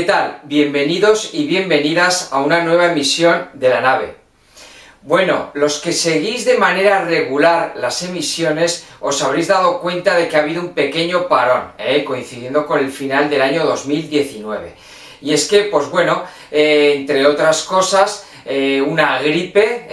¿Qué tal? Bienvenidos y bienvenidas a una nueva emisión de La Nave. Bueno, los que seguís de manera regular las emisiones os habréis dado cuenta de que ha habido un pequeño parón, coincidiendo con el final del año 2019. Y es que, pues bueno, entre otras cosas, una gripe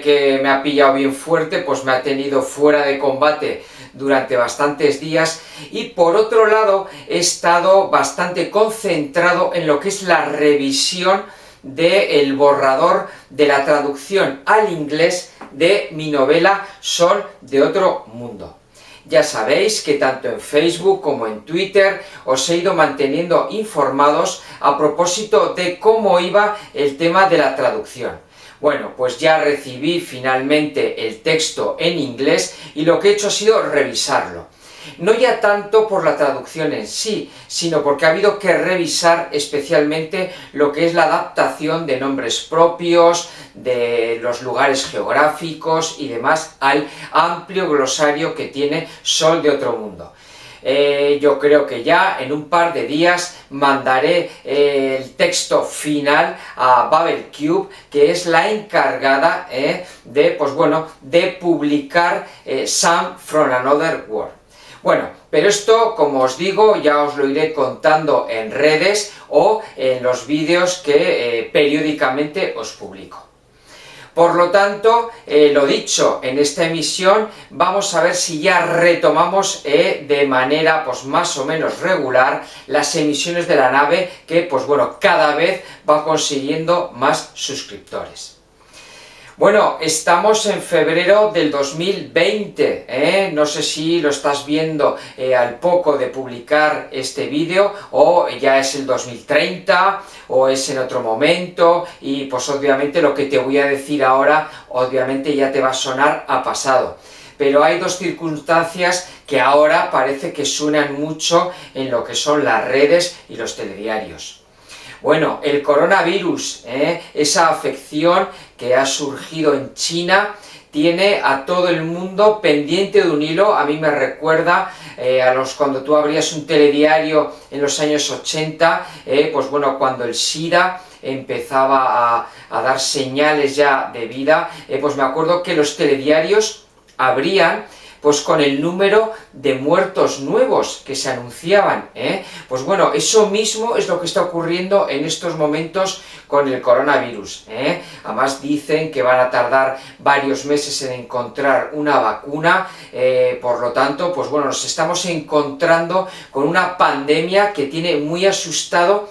que me ha pillado bien fuerte, pues me ha tenido fuera de combate durante bastantes días, y por otro lado he estado bastante concentrado en lo que es la revisión del borrador de la traducción al inglés de mi novela Sol de otro mundo. Ya sabéis que tanto en Facebook como en Twitter os he ido manteniendo informados a propósito de cómo iba el tema de la traducción. Bueno, pues ya recibí finalmente el texto en inglés y lo que he hecho ha sido revisarlo. No ya tanto por la traducción en sí, sino porque ha habido que revisar especialmente lo que es la adaptación de nombres propios, de los lugares geográficos y demás al amplio glosario que tiene Sol de otro mundo. Yo creo que ya en un par de días mandaré el texto final a BabelCube, que es la encargada de publicar Some from Another World. Bueno, pero esto, como os digo, ya os lo iré contando en redes o en los vídeos que periódicamente os publico. Por lo tanto, lo dicho, en esta emisión vamos a ver si ya retomamos de manera pues más o menos regular las emisiones de La Nave, que pues bueno, cada vez va consiguiendo más suscriptores. Bueno, estamos en febrero del 2020, no sé si lo estás viendo al poco de publicar este vídeo, o ya es el 2030, o es en otro momento, y pues obviamente lo que te voy a decir ahora, obviamente ya te va a sonar a pasado. Pero hay dos circunstancias que ahora parece que suenan mucho en lo que son las redes y los telediarios. Bueno, el coronavirus, esa afección que ha surgido en China, tiene a todo el mundo pendiente de un hilo. A mí me recuerda cuando tú abrías un telediario en los años 80, pues bueno, cuando el SIDA empezaba a dar señales ya de vida, pues me acuerdo que los telediarios abrían pues con el número de muertos nuevos que se anunciaban, Pues bueno, eso mismo es lo que está ocurriendo en estos momentos con el coronavirus, Además dicen que van a tardar varios meses en encontrar una vacuna, por lo tanto, pues bueno, nos estamos encontrando con una pandemia que tiene muy asustado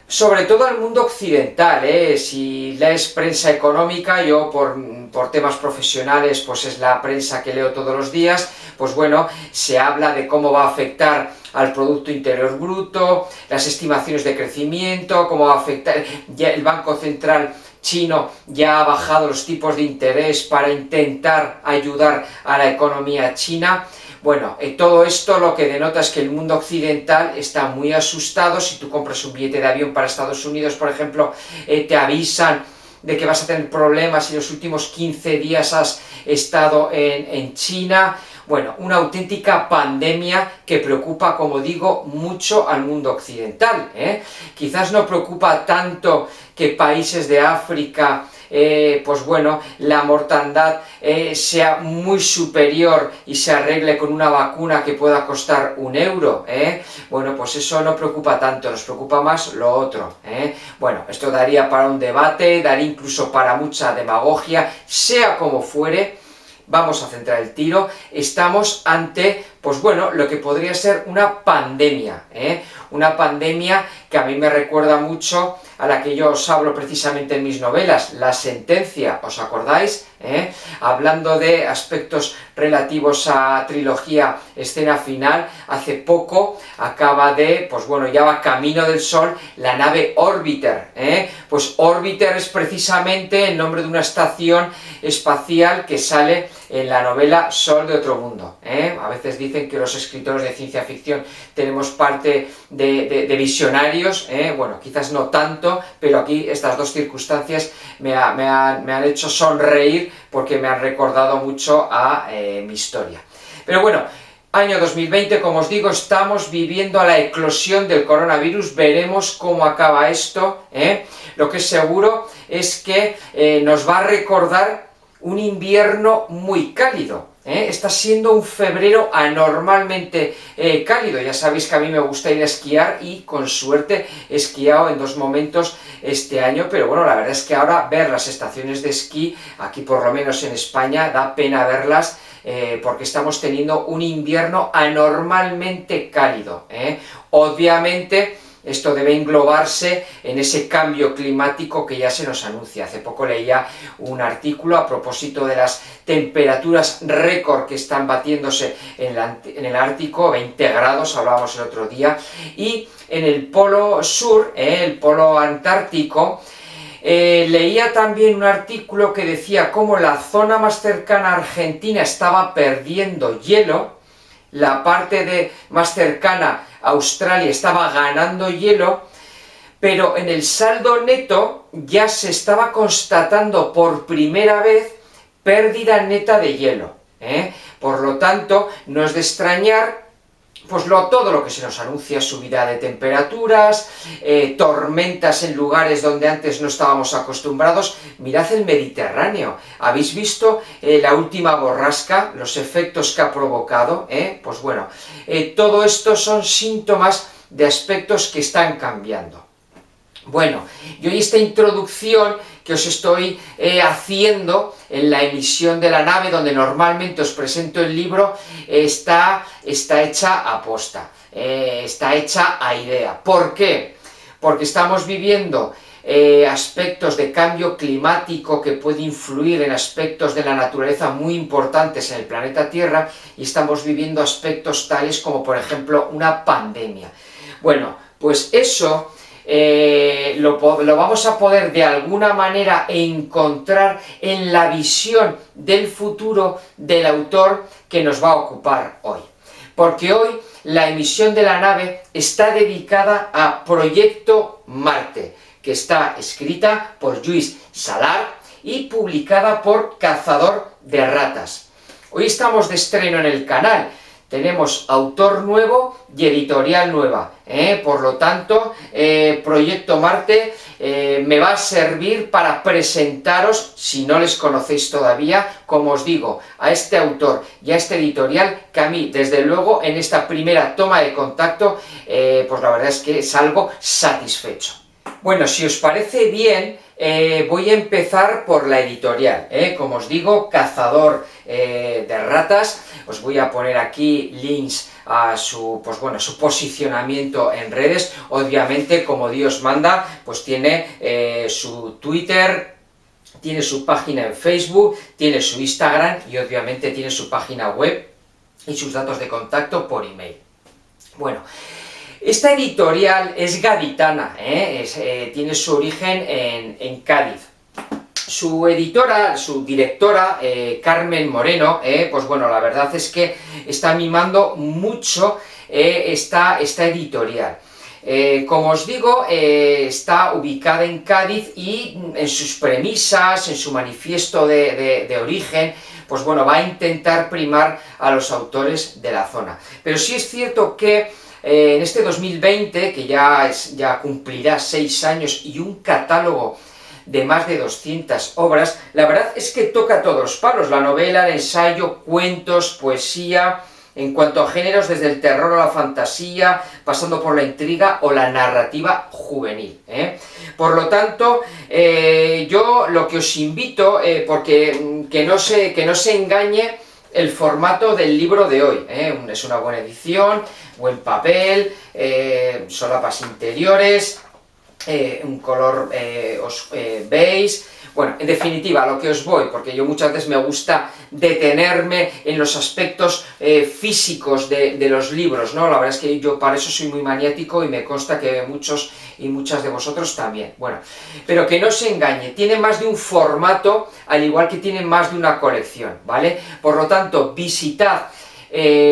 sobre todo al mundo occidental, Si lees prensa económica, yo por temas profesionales, pues es la prensa que leo todos los días, pues bueno, se habla de cómo va a afectar al Producto Interior Bruto, las estimaciones de crecimiento, cómo va a afectar, ya el Banco Central chino ya ha bajado los tipos de interés para intentar ayudar a la economía china. Bueno, todo esto lo que denota es que el mundo occidental está muy asustado. Si tú compras un billete de avión para Estados Unidos, por ejemplo, te avisan de que vas a tener problemas si los últimos 15 días has estado en China. Bueno, una auténtica pandemia que preocupa, como digo, mucho al mundo occidental, Quizás no preocupa tanto que países de África, pues bueno, la mortandad sea muy superior y se arregle con una vacuna que pueda costar €1, Bueno, pues eso no preocupa tanto, nos preocupa más lo otro, Bueno, esto daría para un debate, daría incluso para mucha demagogia, sea como fuere. Vamos a centrar el tiro. Estamos ante, pues bueno, lo que podría ser una pandemia, Una pandemia que a mí me recuerda mucho a la que yo os hablo precisamente en mis novelas, La Sentencia, ¿os acordáis? Hablando de aspectos relativos a trilogía Escena Final, hace poco acaba de, pues bueno, ya va camino del Sol la nave Orbiter, Pues Orbiter es precisamente el nombre de una estación espacial que sale en la novela Sol de otro mundo, A veces dicen que los escritores de ciencia ficción tenemos parte de visionarios, bueno, quizás no tanto, pero aquí estas dos circunstancias me han hecho sonreír porque me han recordado mucho a mi historia. Pero bueno, Año 2020, como os digo, estamos viviendo la eclosión del coronavirus, veremos cómo acaba esto, ¿eh? Lo que es seguro es que nos va a recordar un invierno muy cálido, ¿eh? Está siendo un febrero anormalmente cálido. Ya sabéis que a mí me gusta ir a esquiar y con suerte he esquiado en 2 momentos este año, pero bueno, la verdad es que ahora ver las estaciones de esquí, aquí por lo menos en España, da pena verlas, porque estamos teniendo un invierno anormalmente cálido, ¿eh? Obviamente esto debe englobarse en ese cambio climático que ya se nos anuncia. Hace poco leía un artículo a propósito de las temperaturas récord que están batiéndose en el Ártico, 20 grados, hablábamos el otro día, y en el polo sur, el polo antártico, leía también un artículo que decía cómo la zona más cercana a Argentina estaba perdiendo hielo, la parte más cercana a Australia estaba ganando hielo, pero en el saldo neto ya se estaba constatando por primera vez pérdida neta de hielo, ¿eh? Por lo tanto, no es de extrañar pues todo lo que se nos anuncia, subida de temperaturas, tormentas en lugares donde antes no estábamos acostumbrados. Mirad el Mediterráneo, ¿habéis visto la última borrasca, los efectos que ha provocado? Pues bueno, todo esto son síntomas de aspectos que están cambiando. Bueno, y hoy esta introducción que os estoy haciendo en la emisión de la nave, donde normalmente os presento el libro, está hecha a posta, está hecha a idea. ¿Por qué? Porque estamos viviendo aspectos de cambio climático que puede influir en aspectos de la naturaleza muy importantes en el planeta Tierra, y estamos viviendo aspectos tales como, por ejemplo, una pandemia. Bueno, pues eso lo vamos a poder de alguna manera encontrar en la visión del futuro del autor que nos va a ocupar hoy. Porque hoy la emisión de la nave está dedicada a Proyecto Marte, que está escrita por Lluís Salart y publicada por Cazador de Ratas. Hoy estamos de estreno en el canal. Tenemos autor nuevo y editorial nueva, por lo tanto, Proyecto Marte me va a servir para presentaros, si no les conocéis todavía, como os digo, a este autor y a este editorial, que a mí, desde luego, en esta primera toma de contacto, pues la verdad es que salgo satisfecho. Bueno, si os parece bien, voy a empezar por la editorial, como os digo, Cazador de Ratas. Os voy a poner aquí links a su posicionamiento en redes. Obviamente, como Dios manda, pues tiene su Twitter, tiene su página en Facebook, tiene su Instagram y obviamente tiene su página web y sus datos de contacto por email. Bueno, esta editorial es gaditana, tiene su origen en Cádiz. Su editora, su directora, Carmen Moreno, pues bueno, la verdad es que está mimando mucho esta editorial. Como os digo, está ubicada en Cádiz y en sus premisas, en su manifiesto de origen, pues bueno, va a intentar primar a los autores de la zona. Pero sí es cierto que en este 2020, que ya cumplirá 6 años y un catálogo de más de 200 obras, la verdad es que toca todos los palos: la novela, el ensayo, cuentos, poesía, en cuanto a géneros, desde el terror a la fantasía, pasando por la intriga o la narrativa juvenil, Por lo tanto, yo lo que os invito, porque que no se engañe el formato del libro de hoy, es una buena edición, buen papel, solapas interiores, un color beige. Bueno, en definitiva, a lo que os voy, porque yo muchas veces me gusta detenerme en los aspectos físicos de los libros, ¿no? La verdad es que yo para eso soy muy maniático y me consta que muchos y muchas de vosotros también. Bueno, pero que no se engañe, tiene más de un formato, al igual que tiene más de una colección, ¿vale? Por lo tanto, visitad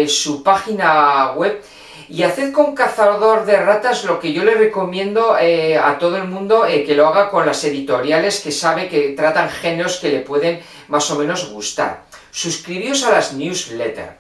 su página web y haced con Cazador de Ratas lo que yo le recomiendo a todo el mundo, que lo haga con las editoriales que sabe que tratan géneros que le pueden más o menos gustar. Suscribíos a las newsletters.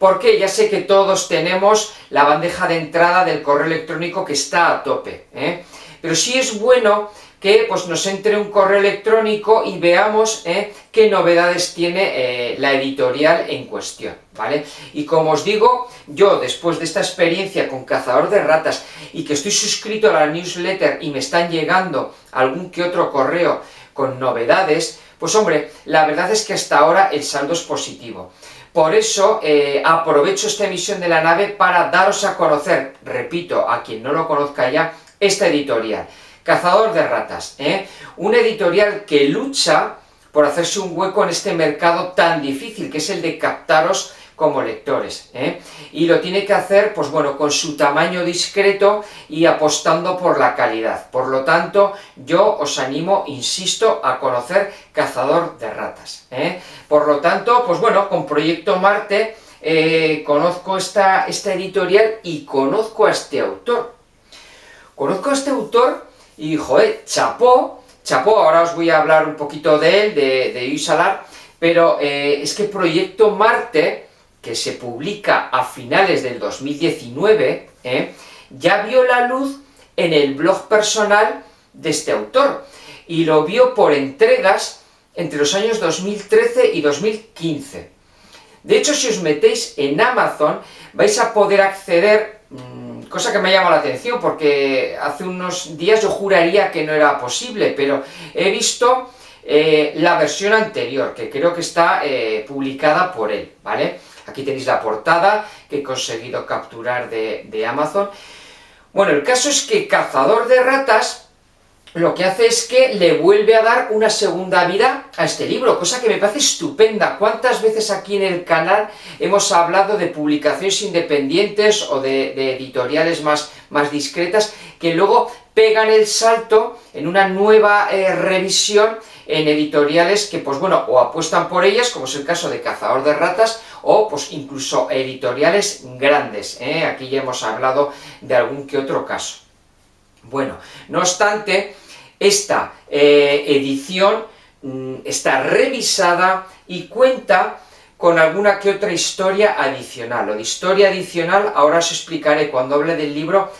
porque ya sé que todos tenemos la bandeja de entrada del correo electrónico que está a tope, ¿eh? Pero sí es bueno que pues, nos entre un correo electrónico y veamos qué novedades tiene la editorial en cuestión, ¿vale? Y como os digo, yo después de esta experiencia con Cazador de Ratas y que estoy suscrito a la newsletter y me están llegando algún que otro correo con novedades, pues hombre, la verdad es que hasta ahora el saldo es positivo. Por eso aprovecho esta emisión de la nave para daros a conocer, repito, a quien no lo conozca ya, esta editorial. Cazador de Ratas, una editorial que lucha por hacerse un hueco en este mercado tan difícil que es el de captaros como lectores, y lo tiene que hacer, pues bueno, con su tamaño discreto y apostando por la calidad. Por lo tanto, yo os animo, insisto, a conocer Cazador de Ratas, Por lo tanto, pues bueno, con Proyecto Marte conozco esta editorial y conozco a este autor. Y, joder, chapó, ahora os voy a hablar un poquito de él, de Lluís Salart, pero es que Proyecto Marte, que se publica a finales del 2019, ya vio la luz en el blog personal de este autor, y lo vio por entregas entre los años 2013 y 2015. De hecho, si os metéis en Amazon, vais a poder acceder, cosa que me ha llamado la atención, porque hace unos días yo juraría que no era posible, pero he visto la versión anterior, que creo que está publicada por él, ¿vale? Aquí tenéis la portada que he conseguido capturar de Amazon. Bueno, el caso es que Cazador de Ratas lo que hace es que le vuelve a dar una segunda vida a este libro, cosa que me parece estupenda. ¿Cuántas veces aquí en el canal hemos hablado de publicaciones independientes o de editoriales más discretas que luego pegan el salto en una nueva revisión en editoriales que, pues bueno, o apuestan por ellas, como es el caso de Cazador de Ratas, o pues incluso editoriales grandes, Aquí ya hemos hablado de algún que otro caso. Bueno, no obstante, esta edición está revisada y cuenta con alguna que otra historia adicional. Lo de historia adicional ahora os explicaré cuando hable del libro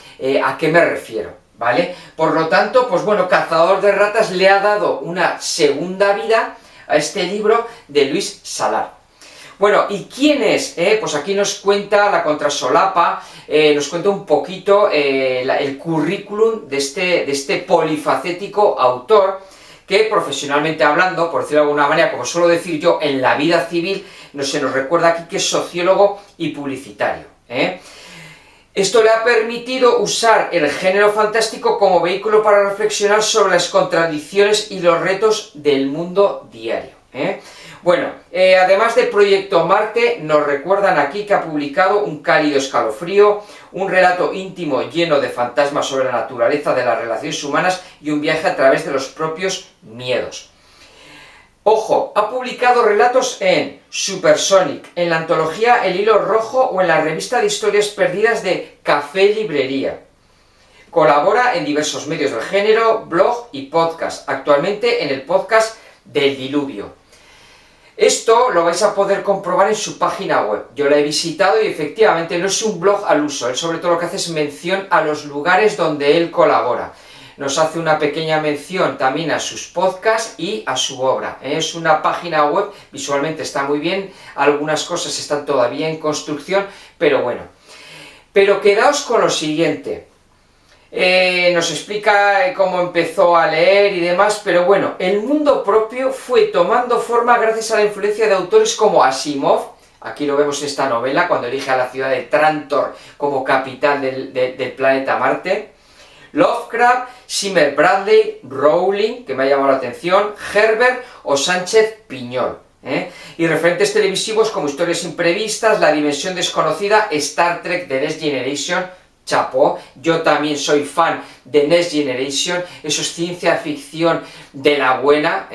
a qué me refiero, ¿vale? Por lo tanto, pues bueno, Cazador de Ratas le ha dado una segunda vida a este libro de Lluís Salart. Bueno, ¿y quién es? Pues aquí nos cuenta la contrasolapa, nos cuenta un poquito el currículum de este polifacético autor, que profesionalmente hablando, por decirlo de alguna manera, como suelo decir yo, en la vida civil, se nos recuerda aquí que es sociólogo y publicitario, Esto le ha permitido usar el género fantástico como vehículo para reflexionar sobre las contradicciones y los retos del mundo diario, Bueno, además de Proyecto Marte, nos recuerdan aquí que ha publicado Un cálido escalofrío, un relato íntimo lleno de fantasmas sobre la naturaleza de las relaciones humanas y un viaje a través de los propios miedos. Ojo, ha publicado relatos en Supersonic, en la antología El Hilo Rojo o en la revista de historias perdidas de Café Librería. Colabora en diversos medios del género, blog y podcast, actualmente en el podcast del Diluvio. Esto lo vais a poder comprobar en su página web. Yo la he visitado y efectivamente no es un blog al uso, él sobre todo lo que hace es mención a los lugares donde él colabora. Nos hace una pequeña mención también a sus podcasts y a su obra. Es una página web, visualmente está muy bien, algunas cosas están todavía en construcción, pero bueno. Pero quedaos con lo siguiente. Nos explica cómo empezó a leer y demás, pero bueno, el mundo propio fue tomando forma gracias a la influencia de autores como Asimov, aquí lo vemos en esta novela, cuando elige a la ciudad de Trantor como capital del planeta Marte, Lovecraft, Zimmer Bradley, Rowling, que me ha llamado la atención, Herbert o Sánchez Piñol. Y referentes televisivos como Historias imprevistas, La dimensión desconocida, Star Trek The Next Generation, chapó, yo también soy fan de Next Generation, eso es ciencia ficción de la buena,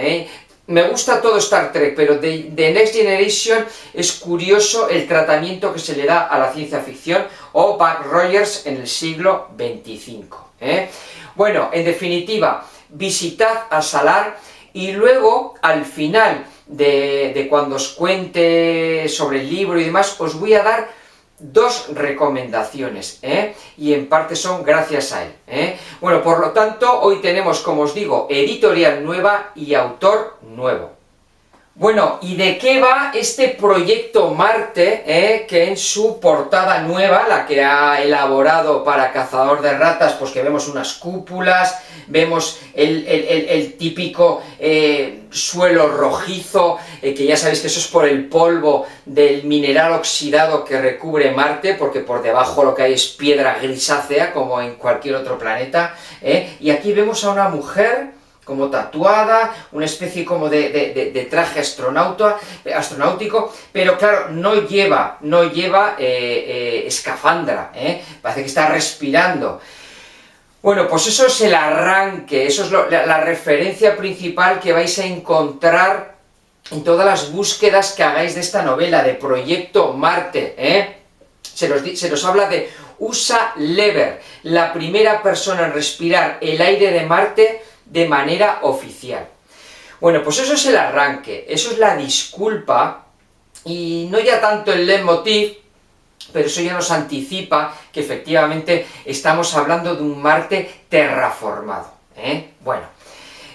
Me gusta todo Star Trek, pero de Next Generation es curioso el tratamiento que se le da a la ciencia ficción, o Buck Rogers en el siglo XXV, Bueno, en definitiva, visitad a Salart y luego, al final de cuando os cuente sobre el libro y demás, os voy a dar dos recomendaciones, y en parte son gracias a él, Bueno, por lo tanto, hoy tenemos, como os digo, editorial nueva y autor nuevo. Bueno, ¿y de qué va este proyecto Marte, que en su portada nueva, la que ha elaborado para Cazador de Ratas, pues que vemos unas cúpulas, vemos el típico suelo rojizo, que ya sabéis que eso es por el polvo del mineral oxidado que recubre Marte, porque por debajo lo que hay es piedra grisácea, como en cualquier otro planeta, y aquí vemos a una mujer como tatuada, una especie como de traje astronáutico, pero claro, no lleva escafandra, parece que está respirando. Bueno, pues eso es el arranque, eso es la referencia principal que vais a encontrar en todas las búsquedas que hagáis de esta novela, de Proyecto Marte, Se nos habla de USA Lever, la primera persona en respirar el aire de Marte de manera oficial. Bueno, pues eso es el arranque, eso es la disculpa, y no ya tanto el leitmotiv, pero eso ya nos anticipa que efectivamente estamos hablando de un Marte terraformado, Bueno,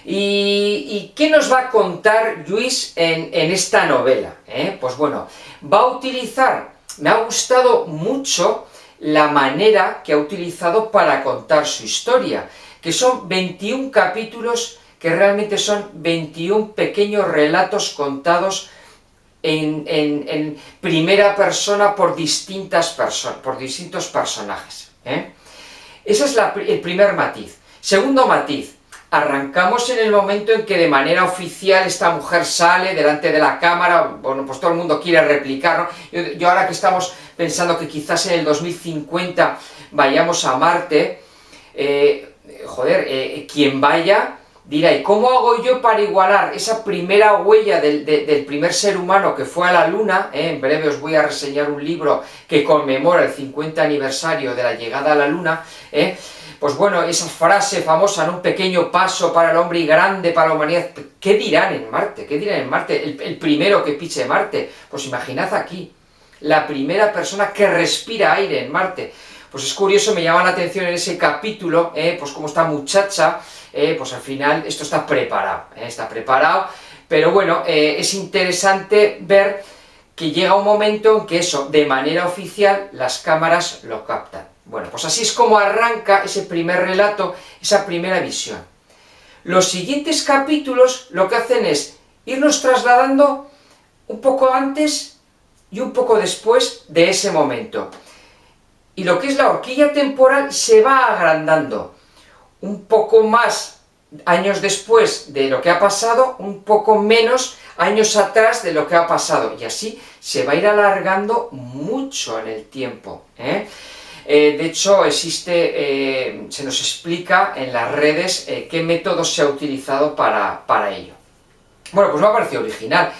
¿y qué nos va a contar Lluís en esta novela? Pues bueno, va a utilizar, me ha gustado mucho la manera que ha utilizado para contar su historia, que son 21 capítulos, que realmente son 21 pequeños relatos contados en primera persona por distintos personajes. Ese es el primer matiz. Segundo matiz, arrancamos en el momento en que de manera oficial esta mujer sale delante de la cámara, bueno, pues todo el mundo quiere replicar, ¿no? Yo ahora que estamos pensando que quizás en el 2050 vayamos a Marte, quien vaya dirá, ¿y cómo hago yo para igualar esa primera huella del primer ser humano que fue a la Luna? En breve os voy a reseñar un libro que conmemora el 50 aniversario de la llegada a la Luna, Pues bueno, esa frase famosa, ¿no? Un pequeño paso para el hombre y grande para la humanidad. ¿Qué dirán en Marte? ¿Qué dirán en Marte? El primero que pise Marte. Pues imaginad aquí, la primera persona que respira aire en Marte. Pues es curioso, me llama la atención en ese capítulo, pues como esta muchacha, pues al final esto está preparado, pero bueno, es interesante ver que llega un momento en que eso, de manera oficial, las cámaras lo captan. Bueno, pues así es como arranca ese primer relato, esa primera visión. Los siguientes capítulos lo que hacen es irnos trasladando un poco antes y un poco después de ese momento. Y lo que es la horquilla temporal se va agrandando, un poco más años después de lo que ha pasado, un poco menos años atrás de lo que ha pasado, y así se va a ir alargando mucho en el tiempo, De hecho, se nos explica en las redes qué método se ha utilizado para ello. Bueno, pues me ha parecido original.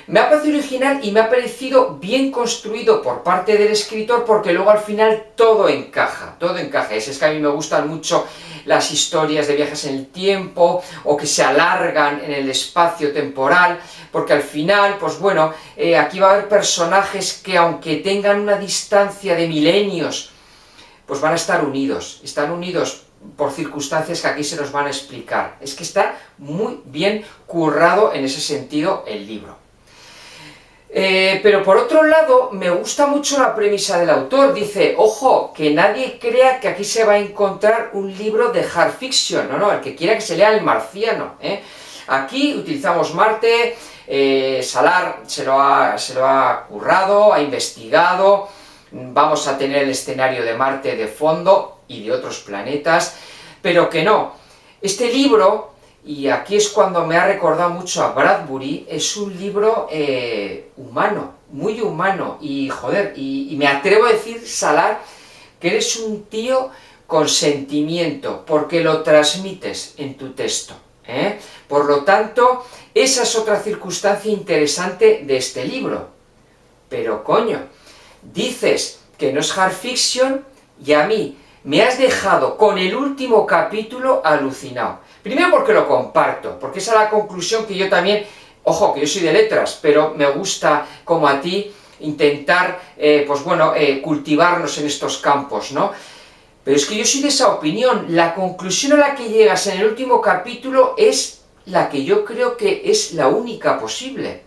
Me ha parecido original y me ha parecido bien construido por parte del escritor, porque luego al final todo encaja. Es que a mí me gustan mucho las historias de viajes en el tiempo, o que se alargan en el espacio temporal, porque al final, pues bueno, aquí va a haber personajes que aunque tengan una distancia de milenios, pues van a estar unidos, están unidos por circunstancias que aquí se nos van a explicar. Es que está muy bien currado en ese sentido el libro. Pero por otro lado, me gusta mucho la premisa del autor. Dice, ojo, que nadie crea que aquí se va a encontrar un libro de hard fiction, no, el que quiera que se lea El Marciano, Aquí utilizamos Marte, Salar se lo ha currado, ha investigado, vamos a tener el escenario de Marte de fondo y de otros planetas, pero que no. Este libro, y aquí es cuando me ha recordado mucho a Bradbury, es un libro humano, muy humano, y joder, y me atrevo a decir, Salar, que eres un tío con sentimiento, porque lo transmites en tu texto, Por lo tanto, esa es otra circunstancia interesante de este libro. Pero coño, dices que no es hard fiction y a mí me has dejado con el último capítulo alucinado. Primero porque lo comparto, porque esa es la conclusión que yo también Ojo, que yo soy de letras, pero me gusta, como a ti, intentar, pues bueno, cultivarnos en estos campos, ¿no? Pero es que yo soy de esa opinión. La conclusión a la que llegas en el último capítulo es la que yo creo que es la única posible.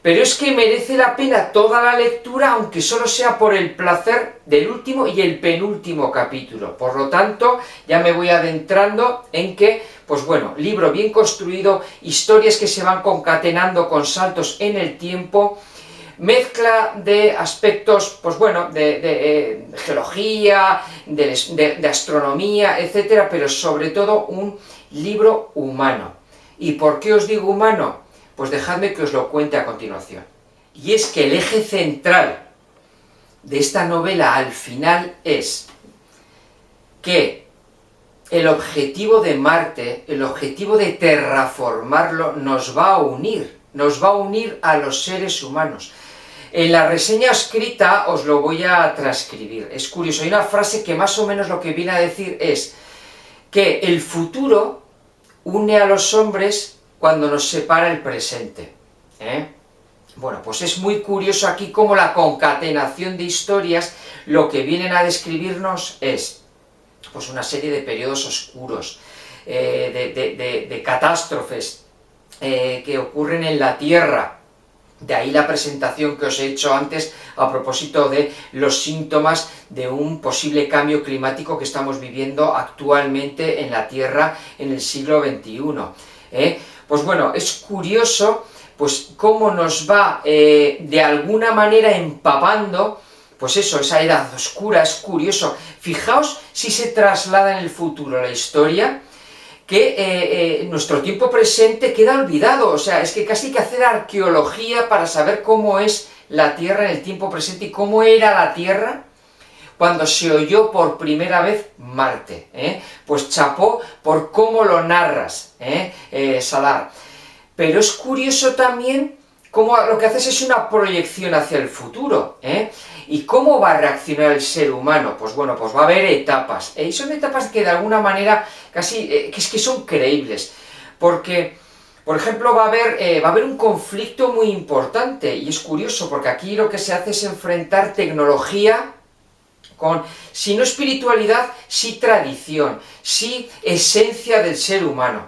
Pero es que merece la pena toda la lectura, aunque solo sea por el placer del último y el penúltimo capítulo. Por lo tanto, ya me voy adentrando en que, pues bueno, libro bien construido, historias que se van concatenando con saltos en el tiempo, mezcla de aspectos, pues bueno, de geología, de astronomía, etcétera, pero sobre todo un libro humano. ¿Y por qué os digo humano? Pues dejadme que os lo cuente a continuación. Y es que el eje central de esta novela al final es que el objetivo de Marte, el objetivo de terraformarlo, nos va a unir a los seres humanos. En la reseña escrita os lo voy a transcribir. Es curioso, hay una frase que más o menos lo que viene a decir es que el futuro une a los hombres cuando nos separa el presente. Bueno, pues es muy curioso aquí cómo la concatenación de historias lo que vienen a describirnos es pues una serie de periodos oscuros, de catástrofes que ocurren en la Tierra. De ahí la presentación que os he hecho antes a propósito de los síntomas de un posible cambio climático que estamos viviendo actualmente en la Tierra en el siglo XXI. Pues bueno, es curioso pues cómo nos va de alguna manera empapando, pues eso, esa edad oscura, es curioso. Fijaos si se traslada en el futuro la historia, que nuestro tiempo presente queda olvidado, o sea, es que casi hay que hacer arqueología para saber cómo es la Tierra en el tiempo presente y cómo era la Tierra cuando se oyó por primera vez Marte. Pues chapó por cómo lo narras, Salar. Pero es curioso también cómo lo que haces es una proyección hacia el futuro, ¿Y cómo va a reaccionar el ser humano? Pues bueno, pues va a haber etapas, y son etapas que de alguna manera casi, que son creíbles, porque, por ejemplo, va a haber un conflicto muy importante, y es curioso, porque aquí lo que se hace es enfrentar tecnología con, si no espiritualidad, sí tradición, sí esencia del ser humano.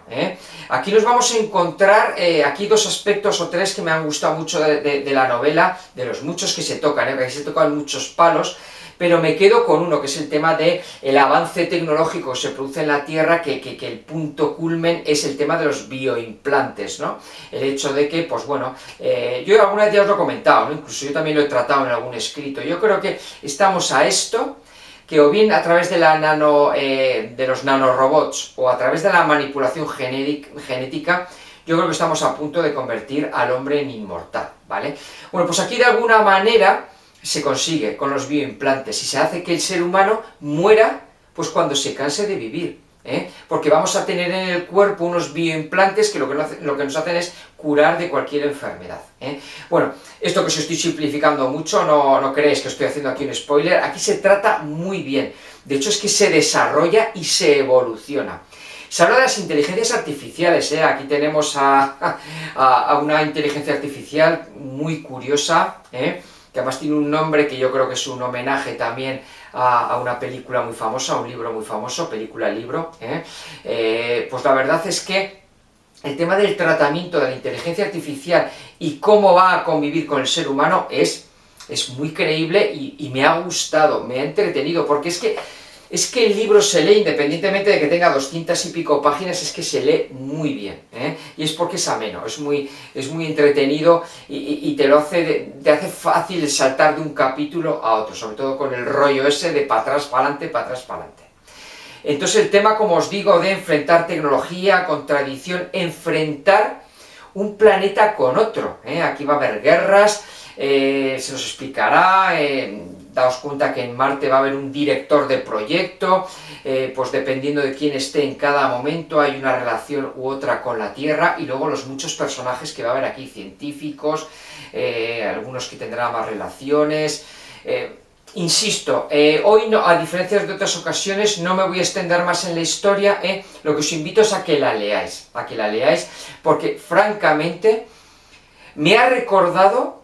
Aquí nos vamos a encontrar, aquí dos aspectos o tres que me han gustado mucho de la novela, de los muchos que se tocan, porque aquí se tocan muchos palos, pero me quedo con uno, que es el tema del avance tecnológico que se produce en la Tierra, que el punto culmen es el tema de los bioimplantes, ¿no? El hecho de que, pues bueno, yo alguna vez ya os lo he comentado, ¿no? Incluso yo también lo he tratado en algún escrito, yo creo que estamos a esto, que o bien a través de de los nanorobots, o a través de la manipulación genética, yo creo que estamos a punto de convertir al hombre en inmortal, ¿vale? Bueno, pues aquí de alguna manera se consigue con los bioimplantes y se hace que el ser humano muera pues cuando se canse de vivir, porque vamos a tener en el cuerpo unos bioimplantes que lo que nos hacen es curar de cualquier enfermedad. Bueno, esto que os estoy simplificando mucho, no creéis que estoy haciendo aquí un spoiler, aquí se trata muy bien, de hecho es que se desarrolla y se evoluciona. Se habla de las inteligencias artificiales, aquí tenemos a una inteligencia artificial muy curiosa, que además tiene un nombre que yo creo que es un homenaje también a una película muy famosa, a un libro muy famoso, película-libro. Pues la verdad es que el tema del tratamiento de la inteligencia artificial y cómo va a convivir con el ser humano es muy creíble y me ha gustado, me ha entretenido, porque es que el libro se lee, independientemente de que tenga 200 y pico páginas, es que se lee muy bien, y es porque es ameno, es muy entretenido y te hace fácil saltar de un capítulo a otro, sobre todo con el rollo ese de para atrás, para adelante, para atrás, para adelante. Entonces el tema, como os digo, de enfrentar tecnología con tradición, enfrentar un planeta con otro, aquí va a haber guerras, se nos explicará, daos cuenta que en Marte va a haber un director de proyecto, pues dependiendo de quién esté en cada momento hay una relación u otra con la Tierra, y luego los muchos personajes que va a haber aquí, científicos, algunos que tendrán más relaciones, Insisto, hoy no, a diferencia de otras ocasiones, no me voy a extender más en la historia, lo que os invito es a que la leáis, porque francamente me ha recordado,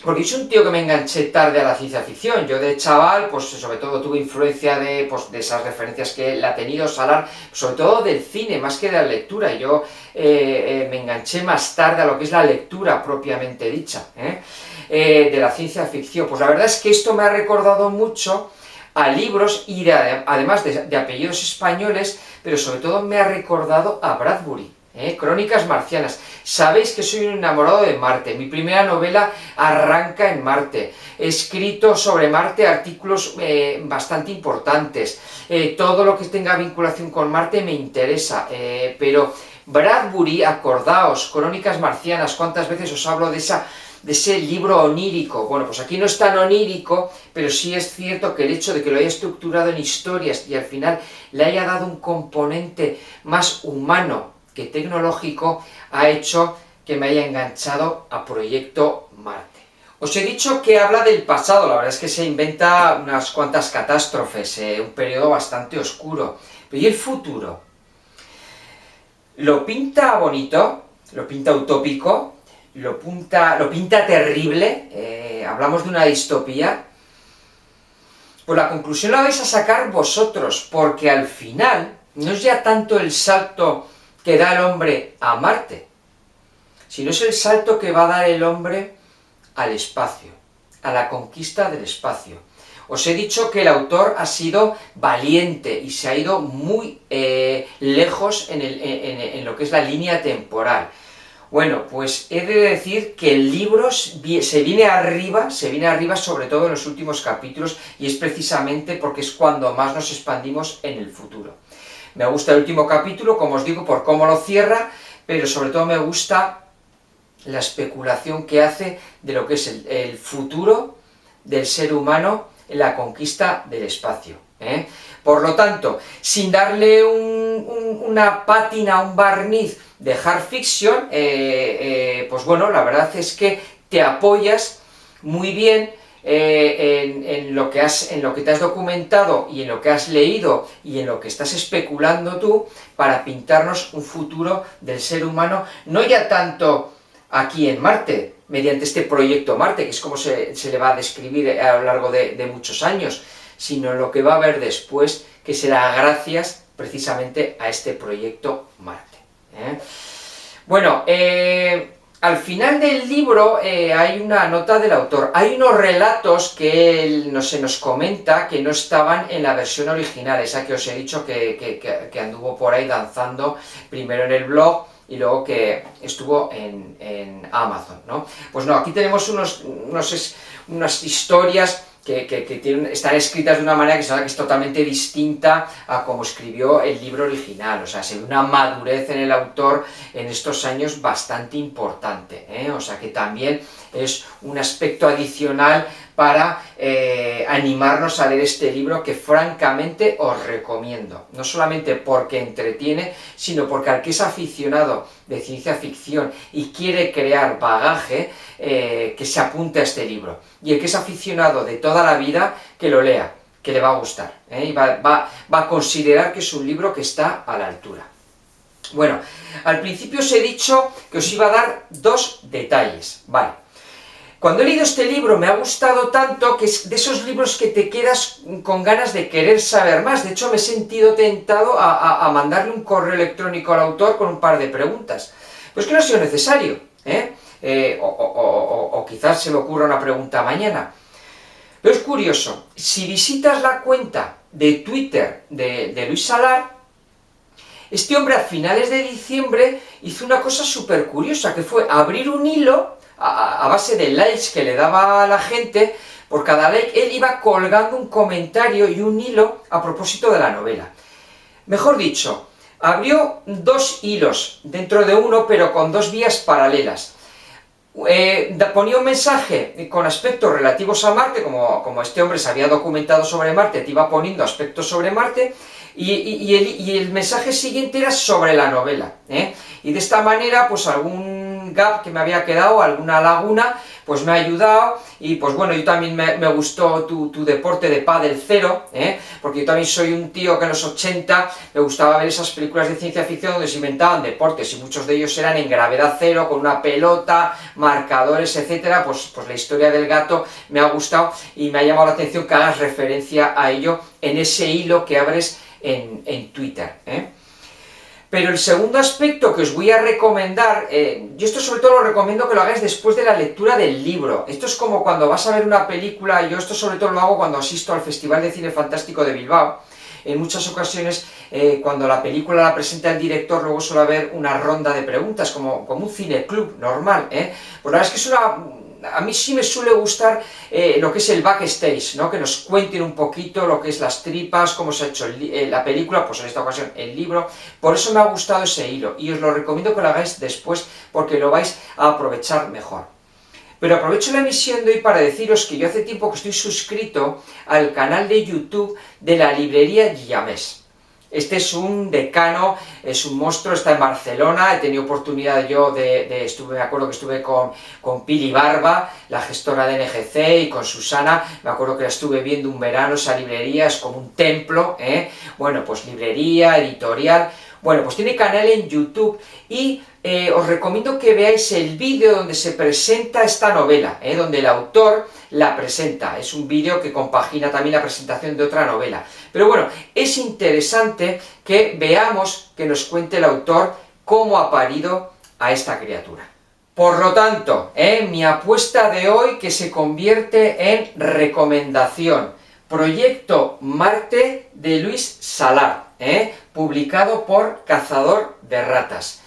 porque yo soy un tío que me enganché tarde a la ciencia ficción. Yo de chaval, pues sobre todo tuve influencia de esas referencias que él ha tenido, Salar, sobre todo del cine, más que de la lectura. Yo me enganché más tarde a lo que es la lectura propiamente dicha, de la ciencia ficción. Pues la verdad es que esto me ha recordado mucho a libros y además de apellidos españoles, pero sobre todo me ha recordado a Bradbury. Crónicas marcianas. Sabéis que soy un enamorado de Marte. Mi primera novela arranca en Marte. He escrito sobre Marte artículos bastante importantes. Todo lo que tenga vinculación con Marte me interesa. Pero Bradbury, acordaos, Crónicas marcianas, ¿cuántas veces os hablo de ese libro onírico? Bueno, pues aquí no es tan onírico, pero sí es cierto que el hecho de que lo haya estructurado en historias y al final le haya dado un componente más humano que tecnológico, ha hecho que me haya enganchado a Proyecto Marte. Os he dicho que habla del pasado, la verdad es que se inventa unas cuantas catástrofes, un periodo bastante oscuro. Pero ¿y el futuro? Lo pinta bonito, lo pinta utópico, lo pinta terrible, hablamos de una distopía. Pues la conclusión la vais a sacar vosotros, porque al final no es ya tanto el salto que da el hombre a Marte, sino es el salto que va a dar el hombre al espacio, a la conquista del espacio. Os he dicho que el autor ha sido valiente y se ha ido muy lejos en lo que es la línea temporal. Bueno, pues he de decir que el libro se viene arriba sobre todo en los últimos capítulos, y es precisamente porque es cuando más nos expandimos en el futuro. Me gusta el último capítulo, como os digo, por cómo lo cierra, pero sobre todo me gusta la especulación que hace de lo que es el futuro del ser humano en la conquista del espacio. Por lo tanto, sin darle una pátina, un barniz de hard fiction, pues bueno, la verdad es que te apoyas muy bien en lo que te has documentado y en lo que has leído y en lo que estás especulando tú para pintarnos un futuro del ser humano, no ya tanto aquí en Marte, mediante este proyecto Marte, que es como se le va a describir a lo largo de muchos años, sino lo que va a haber después, que será gracias precisamente a este proyecto Marte. Bueno, al final del libro hay una nota del autor. Hay unos relatos que él se nos comenta que no estaban en la versión original, esa que os he dicho que anduvo por ahí danzando primero en el blog y luego que estuvo en Amazon, ¿no? Pues no, aquí tenemos unas historias que están escritas de una manera que es totalmente distinta a como escribió el libro original. O sea, se ve una madurez en el autor en estos años bastante importante, o sea, que también es un aspecto adicional para animarnos a leer este libro, que francamente os recomiendo, no solamente porque entretiene, sino porque al que es aficionado de ciencia ficción y quiere crear bagaje, que se apunte a este libro, y el que es aficionado de toda la vida, que lo lea, que le va a gustar, y va a considerar que es un libro que está a la altura. Bueno, al principio os he dicho que os iba a dar dos detalles, ¿vale? Cuando he leído este libro me ha gustado tanto que es de esos libros que te quedas con ganas de querer saber más. De hecho, me he sentido tentado a mandarle un correo electrónico al autor con un par de preguntas. Pues que no ha sido necesario, o quizás se me ocurra una pregunta mañana. Pero es curioso, si visitas la cuenta de Twitter de Luis Salar, este hombre a finales de diciembre hizo una cosa súper curiosa, que fue abrir un hilo a base de likes que le daba a la gente. Por cada like él iba colgando un comentario y un hilo a propósito de la novela. Mejor dicho, abrió dos hilos dentro de uno, pero con dos vías paralelas. Ponía un mensaje con aspectos relativos a Marte, como este hombre se había documentado sobre Marte, te iba poniendo aspectos sobre Marte, y el mensaje siguiente era sobre la novela, y de esta manera, pues algún algún gap que me había quedado, alguna laguna, pues me ha ayudado. Y pues bueno, yo también me gustó tu deporte de pádel cero, porque yo también soy un tío que en los 80 me gustaba ver esas películas de ciencia ficción donde se inventaban deportes, y muchos de ellos eran en gravedad cero, con una pelota, marcadores, etcétera. Pues la historia del gato me ha gustado y me ha llamado la atención que hagas referencia a ello en ese hilo que abres en Twitter, Pero el segundo aspecto que os voy a recomendar, yo esto sobre todo lo recomiendo que lo hagáis después de la lectura del libro. Esto es como cuando vas a ver una película, yo esto sobre todo lo hago cuando asisto al Festival de Cine Fantástico de Bilbao. En muchas ocasiones, cuando la película la presenta el director, luego suele haber una ronda de preguntas, como un cineclub normal, Pues la verdad es que es a mí sí me suele gustar lo que es el backstage, ¿no? Que nos cuenten un poquito lo que es las tripas, cómo se ha hecho la película, pues en esta ocasión el libro. Por eso me ha gustado ese hilo, y os lo recomiendo que lo hagáis después, porque lo vais a aprovechar mejor. Pero aprovecho la emisión de hoy para deciros que yo hace tiempo que estoy suscrito al canal de YouTube de la librería Guillamés. Este es un decano, es un monstruo, está en Barcelona. He tenido oportunidad yo me acuerdo que estuve con Pili Barba, la gestora de NGC, y con Susana. Me acuerdo que la estuve viendo un verano, esa librería es como un templo, Bueno, pues librería, editorial. Bueno, pues tiene canal en YouTube, y os recomiendo que veáis el vídeo donde se presenta esta novela, donde el autor la presenta. Es un vídeo que compagina también la presentación de otra novela. Pero bueno, es interesante que veamos, que nos cuente el autor cómo ha parido a esta criatura. Por lo tanto, mi apuesta de hoy, que se convierte en recomendación: Proyecto Marte de Luis Salart, publicado por Cazador de Ratas.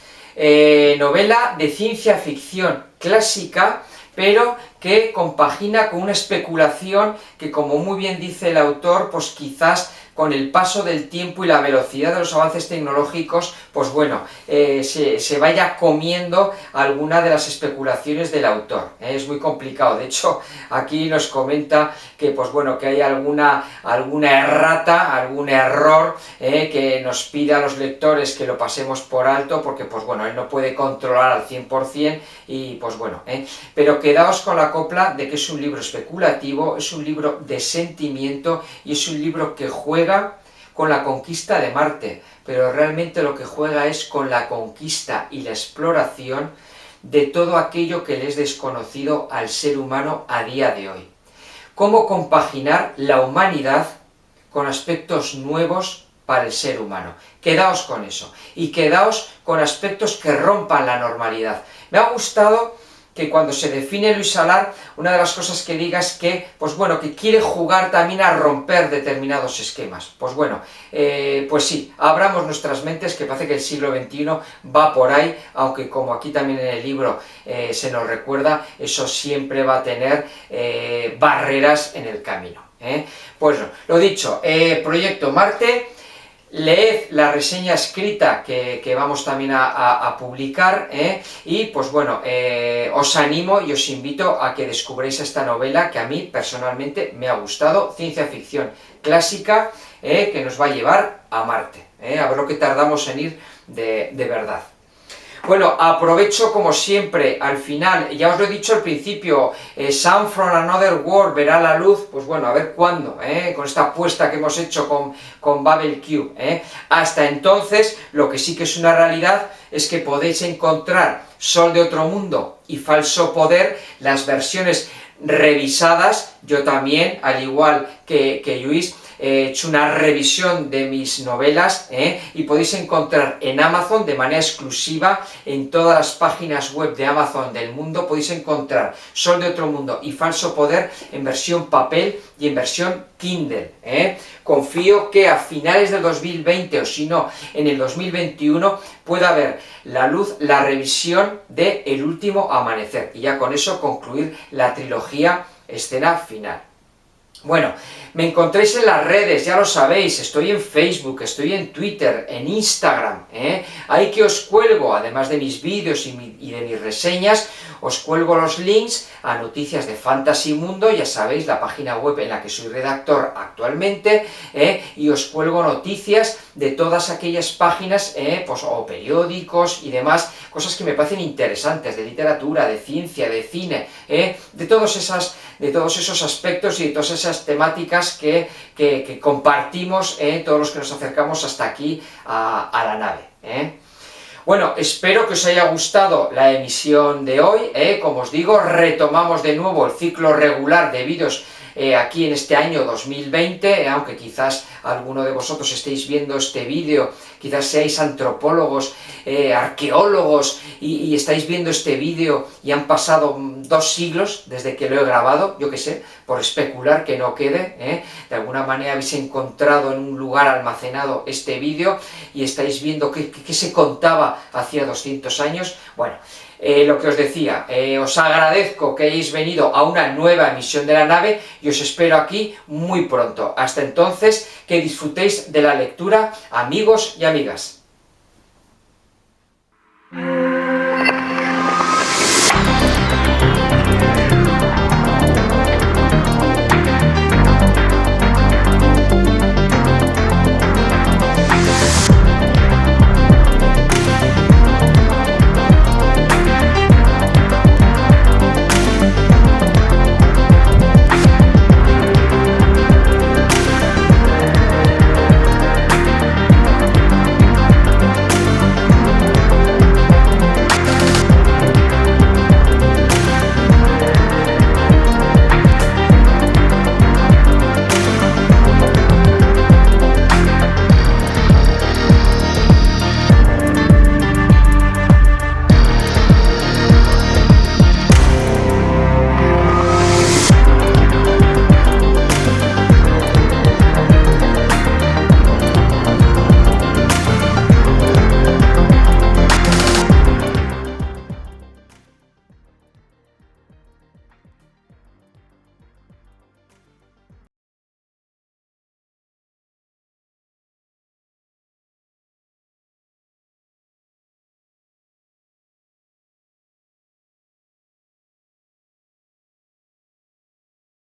Novela de ciencia ficción clásica, pero que compagina con una especulación que, como muy bien dice el autor, pues quizás con el paso del tiempo y la velocidad de los avances tecnológicos, pues bueno, se vaya comiendo alguna de las especulaciones del autor. Es muy complicado. De hecho, aquí nos comenta que, pues bueno, que hay alguna errata, algún error, que nos pide a los lectores que lo pasemos por alto, porque, pues bueno, él no puede controlar al 100%, y pues bueno, pero quedaos con la copla de que es un libro especulativo, es un libro de sentimiento, y es un libro que juega con la conquista de Marte, pero realmente lo que juega es con la conquista y la exploración de todo aquello que le es desconocido al ser humano a día de hoy. Cómo compaginar la humanidad con aspectos nuevos para el ser humano. Quedaos con eso, y quedaos con aspectos que rompan la normalidad. Me ha gustado que cuando se define Luis Salart, una de las cosas que diga es que, pues bueno, que quiere jugar también a romper determinados esquemas. Pues bueno, pues sí, abramos nuestras mentes, que parece que el siglo XXI va por ahí, aunque, como aquí también en el libro se nos recuerda, eso siempre va a tener barreras en el camino. Pues lo dicho, Proyecto Marte. Leed la reseña escrita que vamos también a publicar, y pues bueno, os animo y os invito a que descubréis esta novela que a mí personalmente me ha gustado, ciencia ficción clásica, que nos va a llevar a Marte, a ver lo que tardamos en ir de verdad. Bueno, aprovecho como siempre al final, ya os lo he dicho al principio, Sound from Another World verá la luz, pues bueno, a ver cuándo, con esta apuesta que hemos hecho con Babel Q. Hasta entonces, lo que sí que es una realidad es que podéis encontrar Sol de Otro Mundo y Falso Poder, las versiones revisadas. Yo también, al igual que Luis, he hecho una revisión de mis novelas, y podéis encontrar en Amazon de manera exclusiva, en todas las páginas web de Amazon del mundo, podéis encontrar Sol de Otro Mundo y Falso Poder en versión papel y en versión Kindle. Confío que a finales del 2020, o si no, en el 2021, pueda ver la luz la revisión de El Último Amanecer, y ya con eso concluir la trilogía Escena Final. Bueno, me encontréis en las redes, ya lo sabéis, estoy en Facebook, estoy en Twitter, en Instagram, ahí que os cuelgo, además de mis vídeos y de mis reseñas, os cuelgo los links a Noticias de Fantasy Mundo, ya sabéis, la página web en la que soy redactor actualmente, y os cuelgo noticias de todas aquellas páginas, pues, o periódicos y demás, cosas que me parecen interesantes, de literatura, de ciencia, de cine, de todos esos aspectos y de todas esas temáticas que compartimos, todos los que nos acercamos hasta aquí a la nave. Bueno, espero que os haya gustado la emisión de hoy, como os digo, retomamos de nuevo el ciclo regular de vídeos aquí en este año 2020, aunque quizás alguno de vosotros estéis viendo este vídeo, quizás seáis antropólogos, arqueólogos, y estáis viendo este vídeo y han pasado 2 siglos desde que lo he grabado, yo qué sé, por especular que no quede, de alguna manera habéis encontrado en un lugar almacenado este vídeo y estáis viendo qué se contaba hacía 200 años, bueno, lo que os decía, os agradezco que hayáis venido a una nueva emisión de la nave y os espero aquí muy pronto. Hasta entonces, que disfrutéis de la lectura, amigos y amigas.